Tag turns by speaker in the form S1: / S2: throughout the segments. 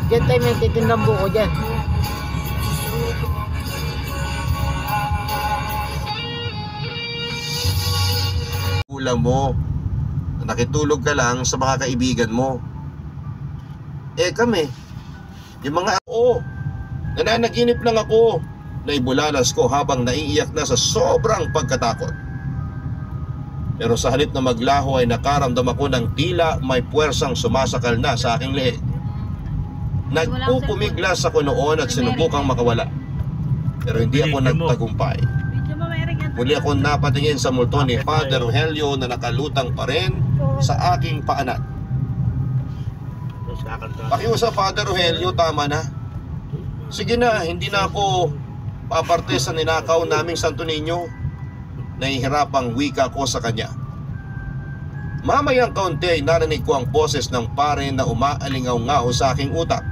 S1: Diyan tayo may titindang buko dyan.
S2: Ulam mo, nakitulog ka lang sa mga kaibigan mo. Eh kami, yung mga nananaginip lang ako na ibulalas ko habang naiiyak na sa sobrang pagkatakot. Pero sa halip na maglaho ay nakaramdam ako ng tila may puwersang sumasakal na sa aking leeg. Nagpupumiglas ako noon at sinubukang makawala. Pero hindi ako nagtagumpay. Muli akong napatingin sa multo ni Father Rogelio na nakalutang pa rin sa aking paanan. Pakiusap, Father Rogelio, tama na. Sige na, hindi na ako paparte sa ninakaw naming Santo Niño. Nahihirapang wika ko sa kanya. Mamayang kaunti ay narinig ko ang boses ng pare na umaalingaw-ngaw sa aking utak.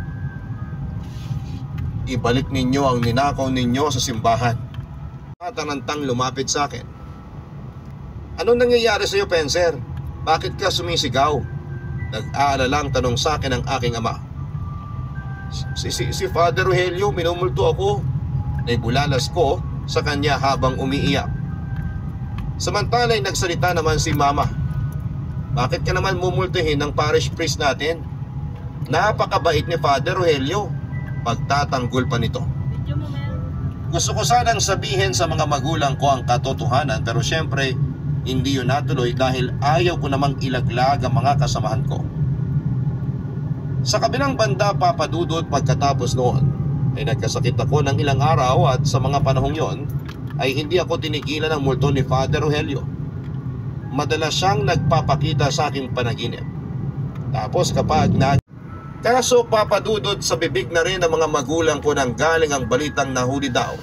S2: Ibalik ninyo ang ninakaw ninyo sa simbahan. Tanantang lumapit sa akin. Anong nangyayari sa iyo, Penser? Bakit ka sumisigaw? Nag-aalalang tanong sa akin ng aking ama. Si Father Rogelio, minumulto ako. Naibulalas ko sa kanya habang umiiyak. Samantala'y nagsalita naman si Mama. Bakit ka naman mumultuhin ng parish priest natin? Napakabait ni Father Rogelio. Pagtatanggol pa nito. Gusto ko sanang sabihin sa mga magulang ko ang katotohanan, pero syempre hindi yun natuloy dahil ayaw ko namang ilaglag ang mga kasamahan ko. Sa kabilang banda, Papa Dudut, pagkatapos noon ay nagkasakit ako ng ilang araw at sa mga panahong yon ay hindi ako tinigilan ng multo ni Father Rogelio. Madalas siyang nagpapakita sa aking panaginip. Tapos kapag kaso, Papa Dudut, sa bibig na rin ng mga magulang ko nang galing ang balitang nahuli daw.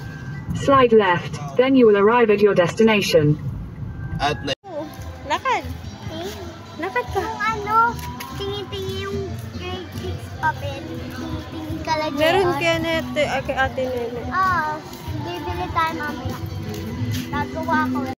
S3: Slide left, then you will arrive at your destination.
S2: At
S4: Lakad. Lakad ka.
S5: Yung tingi-tingi yung grade 6 papel. Tingi-tingi ka lang.
S4: Meron kaya kay ate Nene.
S5: Bibili tayo mamaya. Nagawa ko.